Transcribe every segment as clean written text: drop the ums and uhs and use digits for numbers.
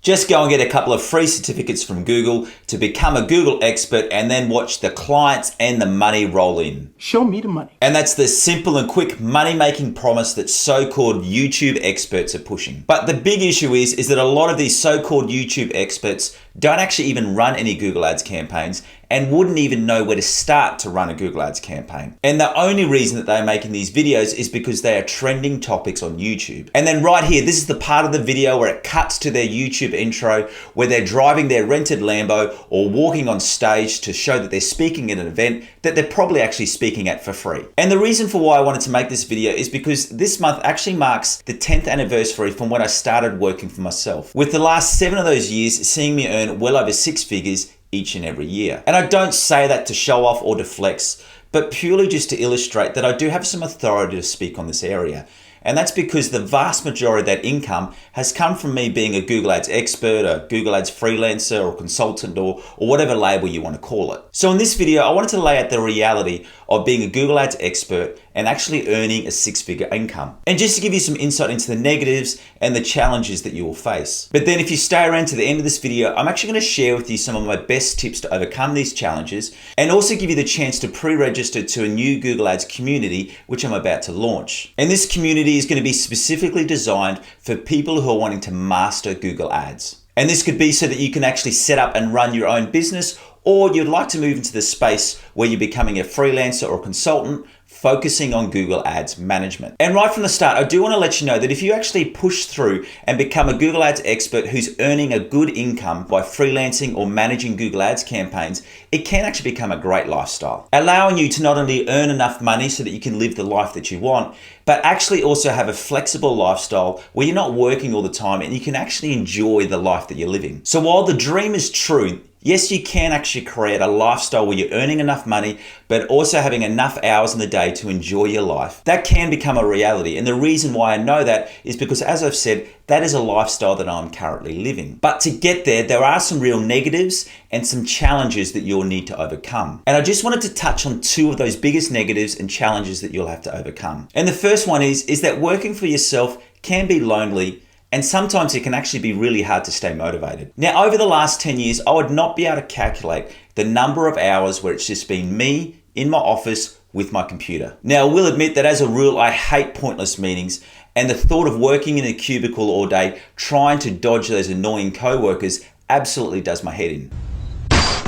Just go and get a couple of free certificates from Google to become a Google expert and then watch the clients and the money roll in. Show me the money. And that's the simple and quick money-making promise that so-called YouTube experts are pushing. But the big issue is that a lot of these so-called YouTube experts don't actually even run any Google Ads campaigns and wouldn't even know where to start to run a Google Ads campaign. And the only reason that they're making these videos is because they are trending topics on YouTube. And then right here, this is the part of the video where it cuts to their YouTube intro, where they're driving their rented Lambo or walking on stage to show that they're speaking at an event that they're probably actually speaking at for free. And the reason for why I wanted to make this video is because this month actually marks the 10th anniversary from when I started working for myself, with the last 7 of those years seeing me earn well over 6 figures each and every year. And I don't say that to show off or to flex, but purely just to illustrate that I do have some authority to speak on this area. And that's because the vast majority of that income has come from me being a Google Ads expert, a Google Ads freelancer or consultant or whatever label you want to call it. So in this video, I wanted to lay out the reality of being a Google Ads expert and actually earning a 6-figure income. And just to give you some insight into the negatives and the challenges that you will face. But then if you stay around to the end of this video, I'm actually going to share with you some of my best tips to overcome these challenges and also give you the chance to pre-register to a new Google Ads community, which I'm about to launch. And this community is going to be specifically designed for people who are wanting to master Google Ads. And this could be so that you can actually set up and run your own business, or you'd like to move into the space where you're becoming a freelancer or consultant, focusing on Google Ads management. And right from the start, I do want to let you know that if you actually push through and become a Google Ads expert who's earning a good income by freelancing or managing Google Ads campaigns, it can actually become a great lifestyle, allowing you to not only earn enough money so that you can live the life that you want, but actually also have a flexible lifestyle where you're not working all the time and you can actually enjoy the life that you're living. So while the dream is true, yes, you can actually create a lifestyle where you're earning enough money, but also having enough hours in the day to enjoy your life. That can become a reality. And the reason why I know that is because, as I've said, that is a lifestyle that I'm currently living. But to get there are some real negatives and some challenges that you'll need to overcome. And I just wanted to touch on 2 of those biggest negatives and challenges that you'll have to overcome. And the first one is that working for yourself can be lonely, and sometimes it can actually be really hard to stay motivated. Now, over the last 10 years, I would not be able to calculate the number of hours where it's just been me in my office with my computer. Now, I will admit that as a rule, I hate pointless meetings, and the thought of working in a cubicle all day, trying to dodge those annoying coworkers absolutely does my head in.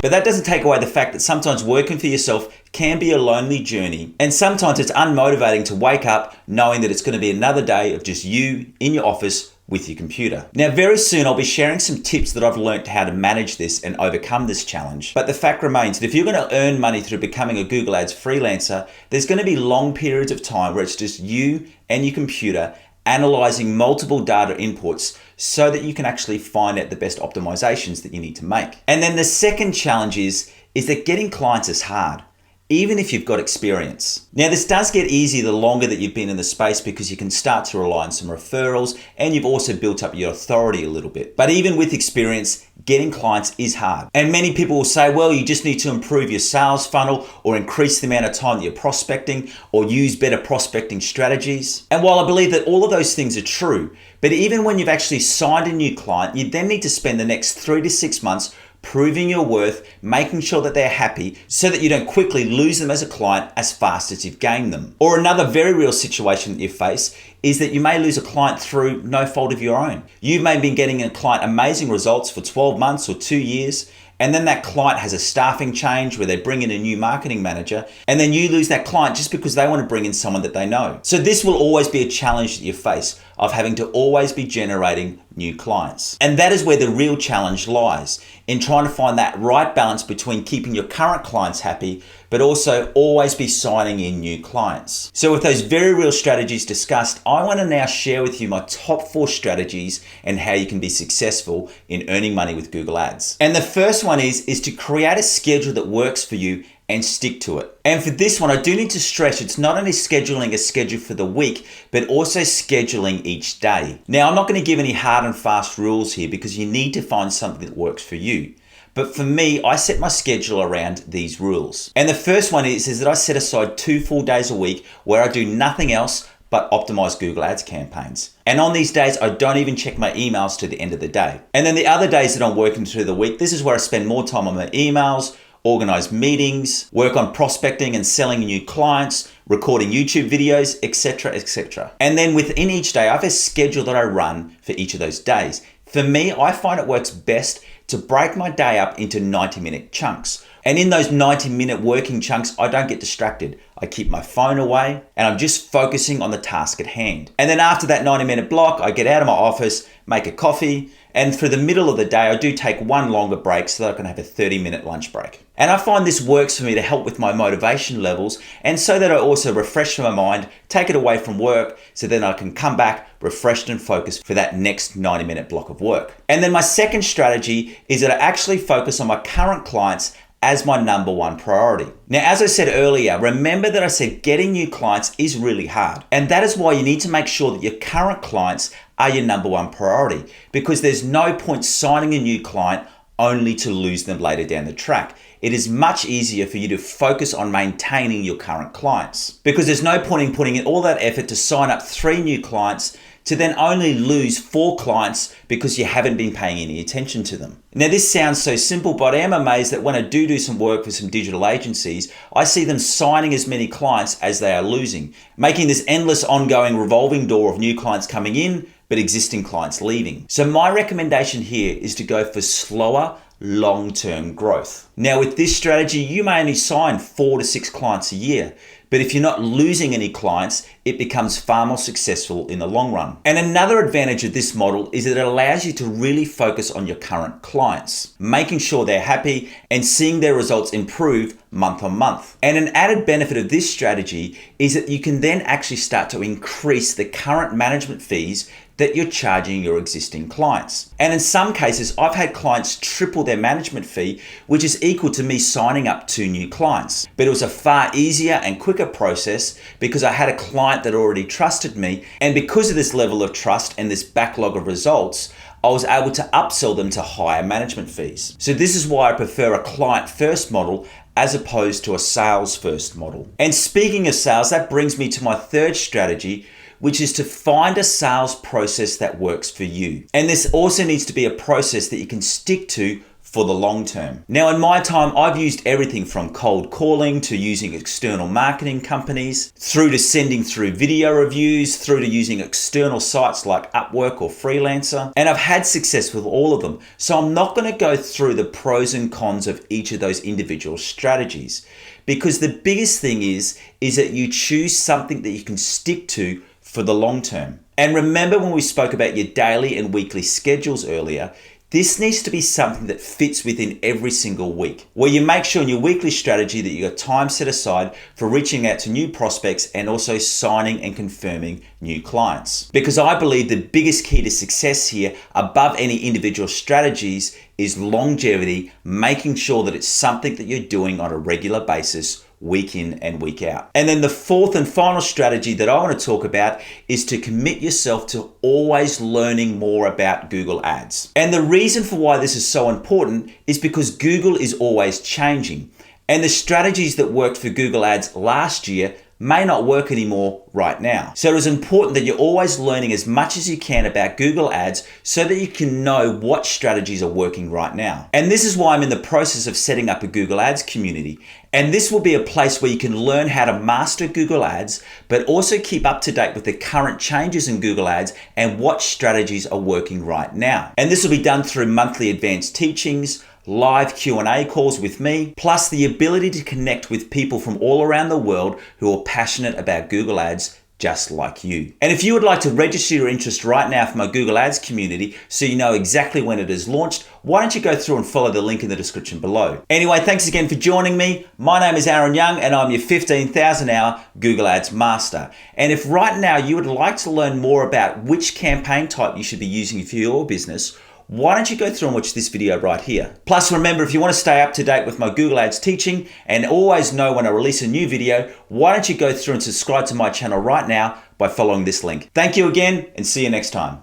But that doesn't take away the fact that sometimes working for yourself can be a lonely journey, and sometimes it's unmotivating to wake up knowing that it's going to be another day of just you in your office with your computer. Now, very soon I'll be sharing some tips that I've learned how to manage this and overcome this challenge. But the fact remains that if you're going to earn money through becoming a Google Ads freelancer, there's going to be long periods of time where it's just you and your computer analyzing multiple data inputs so that you can actually find out the best optimizations that you need to make. And then the second challenge is that getting clients is hard, even if you've got experience. Now, this does get easier the longer that you've been in the space because you can start to rely on some referrals and you've also built up your authority a little bit. But even with experience, getting clients is hard. And many people will say, well, you just need to improve your sales funnel or increase the amount of time that you're prospecting or use better prospecting strategies. And while I believe that all of those things are true, but even when you've actually signed a new client, you then need to spend the next 3 to 6 months proving your worth, making sure that they're happy so that you don't quickly lose them as a client as fast as you've gained them. Or another very real situation that you face is that you may lose a client through no fault of your own. You may have been getting a client amazing results for 12 months or 2 years, and then that client has a staffing change where they bring in a new marketing manager, and then you lose that client just because they want to bring in someone that they know. So this will always be a challenge that you face of having to always be generating new clients. And that is where the real challenge lies, in trying to find that right balance between keeping your current clients happy, but also always be signing in new clients. So with those very real strategies discussed, I want to now share with you my top 4 strategies and how you can be successful in earning money with Google Ads. And the first one is to create a schedule that works for you and stick to it. And for this one, I do need to stress it's not only scheduling a schedule for the week, but also scheduling each day. Now, I'm not going to give any hard and fast rules here because you need to find something that works for you. But for me, I set my schedule around these rules. And the first one is that I set aside 2 full days a week where I do nothing else but optimize Google Ads campaigns. And on these days, I don't even check my emails to the end of the day. And then the other days that I'm working through the week, this is where I spend more time on my emails, organize meetings, work on prospecting and selling new clients, recording YouTube videos, etc., etc. And then within each day, I have a schedule that I run for each of those days. For me, I find it works best to break my day up into 90-minute chunks. And in those 90-minute working chunks, I don't get distracted. I keep my phone away and I'm just focusing on the task at hand. And then after that 90-minute block, I get out of my office, make a coffee, and for the middle of the day, I do take one longer break so that I can have a 30-minute lunch break. And I find this works for me to help with my motivation levels and so that I also refresh my mind, take it away from work, so then I can come back refreshed and focused for that next 90-minute block of work. And then my second strategy is that I actually focus on my current clients as my number one priority. Now, as I said earlier, remember that I said getting new clients is really hard. And that is why you need to make sure that your current clients are your number one priority, because there's no point signing a new client only to lose them later down the track. It is much easier for you to focus on maintaining your current clients, because there's no point in putting in all that effort to sign up 3 new clients to then only lose 4 clients because you haven't been paying any attention to them. Now, this sounds so simple, but I am amazed that when I do some work with some digital agencies, I see them signing as many clients as they are losing, making this endless ongoing revolving door of new clients coming in, but existing clients leaving. So my recommendation here is to go for slower, long-term growth. Now, with this strategy, you may only sign 4 to 6 clients a year, but if you're not losing any clients, it becomes far more successful in the long run. And another advantage of this model is that it allows you to really focus on your current clients, making sure they're happy and seeing their results improve month on month. And an added benefit of this strategy is that you can then actually start to increase the current management fees that you're charging your existing clients. And in some cases, I've had clients triple their management fee, which is equal to me signing up 2 new clients. But it was a far easier and quicker process because I had a client that already trusted me. And because of this level of trust and this backlog of results, I was able to upsell them to higher management fees. So this is why I prefer a client first model as opposed to a sales first model. And speaking of sales, that brings me to my third strategy, which is to find a sales process that works for you. And this also needs to be a process that you can stick to for the long term. Now, in my time, I've used everything from cold calling to using external marketing companies, through to sending through video reviews, through to using external sites like Upwork or Freelancer. And I've had success with all of them. So I'm not going to go through the pros and cons of each of those individual strategies, because the biggest thing is that you choose something that you can stick to for the long term. And remember when we spoke about your daily and weekly schedules earlier, this needs to be something that fits within every single week, where you make sure in your weekly strategy that you got time set aside for reaching out to new prospects and also signing and confirming new clients. Because I believe the biggest key to success here, above any individual strategies, is longevity, making sure that it's something that you're doing on a regular basis, week in and week out. And then the fourth and final strategy that I want to talk about is to commit yourself to always learning more about Google Ads. And the reason for why this is so important is because Google is always changing. And the strategies that worked for Google Ads last year may not work anymore right now. So it is important that you're always learning as much as you can about Google Ads so that you can know what strategies are working right now. And this is why I'm in the process of setting up a Google Ads community. And this will be a place where you can learn how to master Google Ads, but also keep up to date with the current changes in Google Ads and what strategies are working right now. And this will be done through monthly advanced teachings, live Q&A calls with me, plus the ability to connect with people from all around the world who are passionate about Google Ads just like you. And if you would like to register your interest right now for my Google Ads community so you know exactly when it is launched, why don't you go through and follow the link in the description below. Anyway, thanks again for joining me. My name is Aaron Young and I'm your 15,000 hour Google Ads master. And if right now you would like to learn more about which campaign type you should be using for your business, why don't you go through and watch this video right here. Plus remember, if you want to stay up to date with my Google Ads teaching and always know when I release a new video, why don't you go through and subscribe to my channel right now by following this link. Thank you again and see you next time.